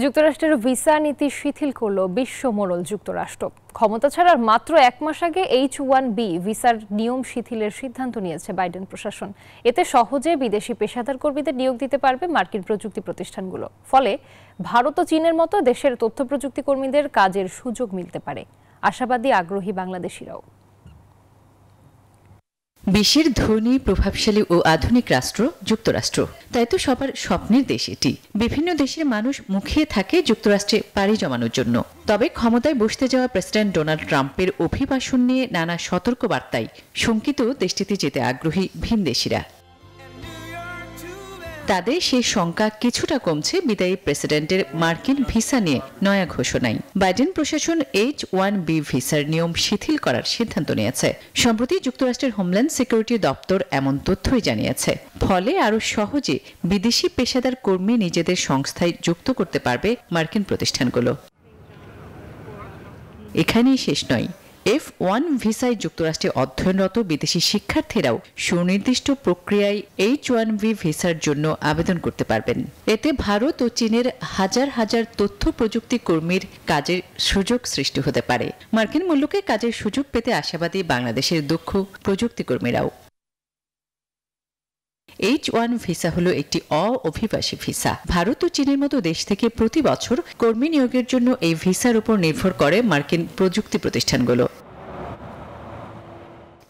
যুক্তরাষ্ট্রের ভিসা নীতি শিথিল করল বিশ্ব মোড়ল যুক্তরাষ্ট্র। ক্ষমতা ছাড়ার মাত্র 1 মাস আগে H-1B ভিসার নিয়ম শিথিলের সিদ্ধান্ত নিয়েছে বাইডেন প্রশাসন। এতে সহজে বিদেশি পেশাদার কর্মীদের নিয়োগ দিতে পারবে মার্কিন প্রযুক্তি প্রতিষ্ঠানগুলো। ফলে ভারত ও চীনের মতো দেশের তথ্য প্রযুক্তি কর্মীদের কাজের সুযোগ মিলতে পারে। আশাবাদী আগ্রহী বাংলাদেশিরাও। বিশ্বের ধনী, প্রভাবশালী ও আধুনিক রাষ্ট্র যুক্তরাষ্ট্র, তাই তো সবার স্বপ্নের দেশ এটি। বিভিন্ন দেশের মানুষ মুখিয়ে থাকে যুক্তরাষ্ট্রে পাড়ি জমানোর জন্য। তবে ক্ষমতায় বসতে যাওয়া প্রেসিডেন্ট ডোনাল্ড ট্রাম্পের অভিবাসন নিয়ে নানা সতর্ক বার্তায় শঙ্কিত দেশটিতে যেতে আগ্রহী ভিনদেশিরা। তাদের সেই শঙ্কা কিছুটা কমছে বিদায়ী প্রেসিডেন্টের মার্কিন ভিসা নিয়ে নয়া ঘোষণায়। বাইডেন প্রশাসন H-1B ভিসার নিয়ম শিথিল করার সিদ্ধান্ত নিয়েছে। সম্প্রতি যুক্তরাষ্ট্রের হোমল্যান্ড সিকিউরিটি দপ্তর এমন তথ্যই জানিয়েছে। ফলে আরও সহজে বিদেশি পেশাদার কর্মী নিজেদের সংস্থায় যুক্ত করতে পারবে মার্কিন প্রতিষ্ঠানগুলো। এখানেই শেষ নয়। F-1 ভিসায় যুক্তরাষ্ট্রে অধ্যয়নরত বিদেশি শিক্ষার্থীরাও সুনির্দিষ্ট প্রক্রিয়ায় H-1B ভিসার জন্য আবেদন করতে পারবেন। এতে ভারত ও চীনের হাজার হাজার তথ্য প্রযুক্তি কর্মীর কাজের সুযোগ সৃষ্টি হতে পারে। মার্কিন মূল্যকে কাজের সুযোগ পেতে আশাবাদী বাংলাদেশের দক্ষ প্রযুক্তি কর্মীরাও। H-1 ভিসা হলো একটি অভিবাসী ভিসা। ভারত ও চীনের মতো দেশ থেকে প্রতি বছর কর্মী নিয়োগের জন্য এই ভিসার উপর নির্ভর করে মার্কিন প্রযুক্তি প্রতিষ্ঠানগুলো।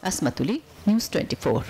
আসমাতুলি, নিউজ 24।